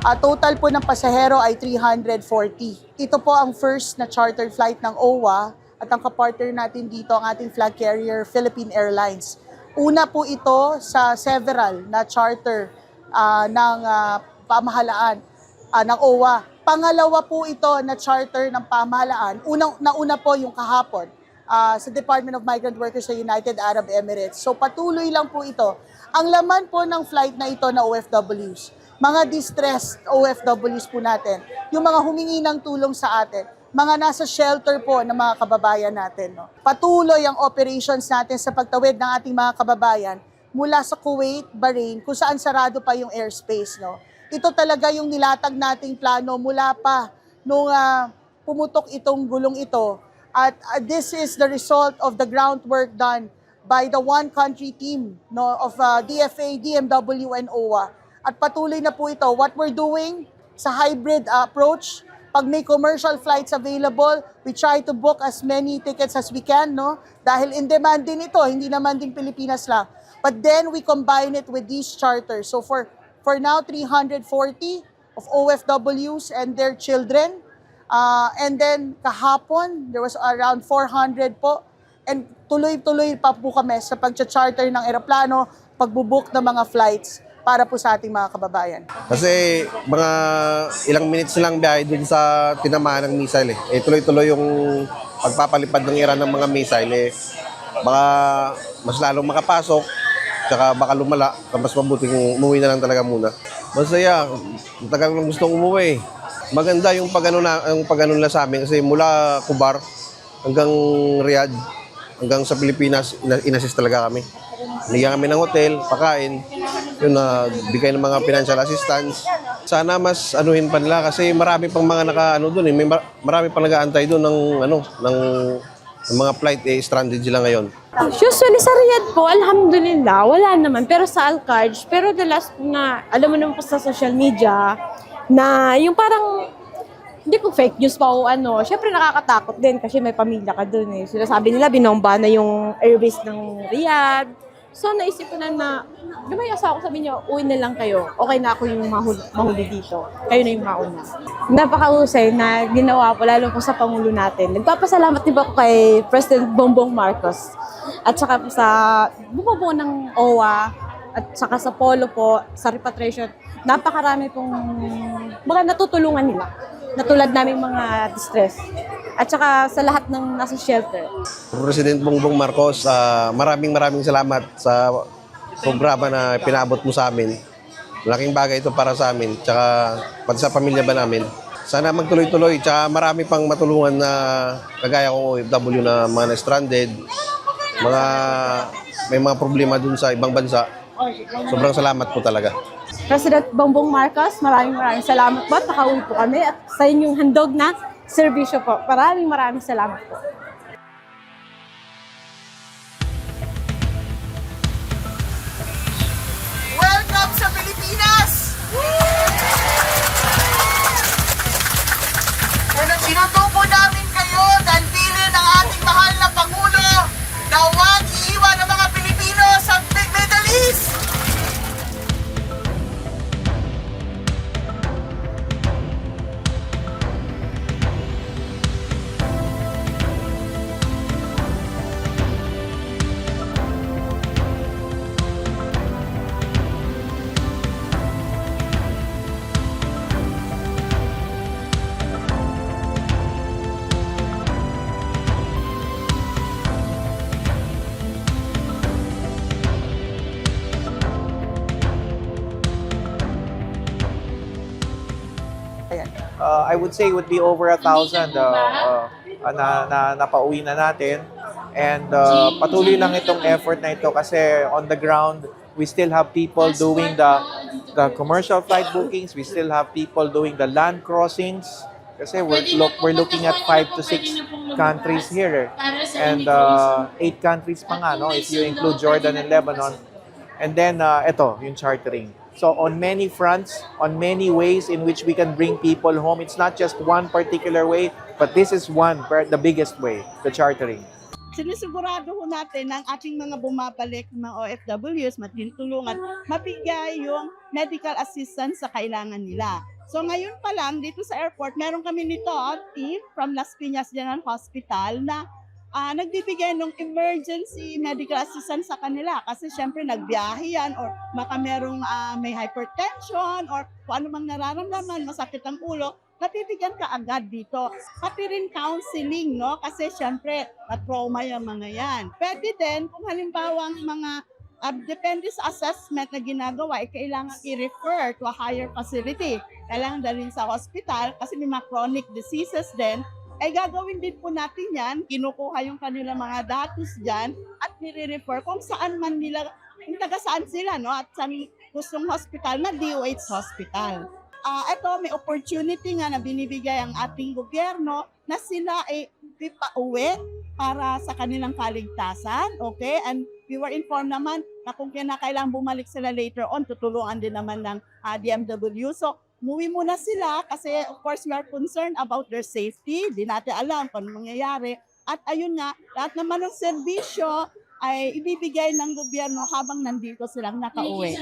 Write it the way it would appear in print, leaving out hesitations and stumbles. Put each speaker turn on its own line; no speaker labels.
Total po ng pasahero ay 340. Ito po ang first na charter flight ng OWA at ang kapartner natin dito ang ating flag carrier Philippine Airlines. Una po ito sa several na charter ng pamahalaan ng OWA. Pangalawa po ito na charter ng pamahalaan. Nauna po yung kahapon sa Department of Migrant Workers sa United Arab Emirates. So patuloy lang po ito. Ang laman po ng flight na ito na OFWs, mga distressed OFWs po natin, yung mga humingi ng tulong sa atin, mga nasa shelter po ng mga kababayan natin. No? Patuloy ang operations natin sa pagtawid ng ating mga kababayan mula sa Kuwait, Bahrain, kung saan sarado pa yung airspace. No? Ito talaga yung nilatag nating plano mula pa nung pumutok itong gulong ito. At this is the result of the groundwork done by the one country team of DFA, DMW, and OWA. At patuloy na po ito. What we're doing sa hybrid approach, pag may commercial flights available, we try to book as many tickets as we can, no? Dahil in demand din ito, hindi naman din Pilipinas lang. But then we combine it with these charters. So for now, 340 of OFWs and their children. And then kahapon, there was around 400 po. And tuloy-tuloy pa po kami sa pag-charter ng eroplano, pagbubook ng mga flights para po sa ating mga kababayan.
Kasi mga ilang minutes lang biyahe dun sa tinamaan ng missile eh. Tuloy-tuloy yung pagpapalipad ng Iran ng mga missile baka mas lalong makapasok, tsaka baka lumala, mas mabuting umuwi na lang talaga muna. Masaya, tagal lang gustong umuwi. Maganda yung pag-ano na sa amin kasi mula Kubar hanggang Riyadh, hanggang sa Pilipinas, inassist talaga kami. Nigyan kami ng hotel, pakain, yun na bigay ng mga financial assistance. Sana mas anuhin pa nila kasi marami pang mga naka-ano doon eh. Marami pang nag-aantay doon ng mga flight stranded sila ngayon.
Usually sa Riyadh po, alhamdulillah, wala naman. Pero sa Al-Kharj, pero the last na, alam mo naman po sa social media, na yung parang, hindi ko fake news pa o ano, syempre nakakatakot din kasi may pamilya ka doon eh. Sinasabi nila, binomba na yung airbase ng Riyadh. So naisip ko na lumayas ako, sabi niyo, uwi na lang kayo. Okay na ako yung mahuli dito. Kayo na yung mauna. Napakahusay na ginawa po, lalo po sa Pangulo natin. Nagpapasalamat din po ako kay President Bongbong Marcos. At saka po sa bumubuo ng OWA, at saka sa Polo po, sa repatriation. Napakarami pong mga natutulungan nila. Natulad namin mga distress. At saka sa lahat ng nasa shelter.
President Bongbong Marcos, maraming salamat sa programa na pinabot mo sa amin. Malaking bagay ito para sa amin, tsaka pati sa pamilya ba namin. Sana magtuloy-tuloy, tsaka marami pang matulungan na kagaya kong OFW na mga na-stranded, may mga problema dun sa ibang bansa. Sobrang salamat po talaga.
President Bongbong Marcos, maraming salamat po at nakauwi po kami at sa inyong handog na serbisyo po. Maraming salamat po.
Welcome sa Pilipinas! Sinutubo namin kayo dahil bilin ng ating mahal na Pangulo na huwag iiwan ang mga Pilipino sa Middle East!
I would say it would be over 1,000 na napauwi na natin. And patuloy lang itong effort na ito kasi on the ground, we still have people doing the commercial flight bookings. We still have people doing the land crossings. Kasi we're looking at 5 to 6 countries here. And 8 countries pa nga, no? If you include Jordan and Lebanon. And then, ito, yung chartering. So on many fronts, on many ways in which we can bring people home. It's not just one particular way, but this is the biggest way, the chartering.
Sinisigurado ho natin ng ating mga bumabalik ng OFWs, matutulungan, mabigay yung medical assistance sa kailangan nila. So ngayon pa lang, dito sa airport, meron kami nito, team from Las Piñas General Hospital na nagbibigay ng emergency medical assistance sa kanila kasi syempre nagbiyahe yan or baka merong may hypertension or kung ano mang nararamdaman, masakit ang ulo, nabibigyan ka agad dito. Pati rin counseling, no? Kasi syempre, na-trauma yung mga yan. Pwede din, kung halimbawa ang mga depende sa assessment na ginagawa, kailangan i-refer to a higher facility. Kailangan dalhin sa hospital kasi may mga chronic diseases din. Ay gagawin din po natin yan, kinukuha yung kanilang mga datos dyan at nire-refer kung saan man nila, kung taga saan sila, no? At saan gustong hospital na DOH hospital. Ito, may opportunity nga na binibigay ang ating gobyerno na sila ay ipauwi para sa kanilang kaligtasan, okay? And we were informed naman na kung kailangan bumalik sila later on, tutulungan din naman ng DMW. So, umuwi muna sila kasi of course we are concerned about their safety. Di natin alam kung ano mangyayari. At ayun nga, lahat naman ng serbisyo ay ibibigay ng gobyerno habang nandito silang nakauwi.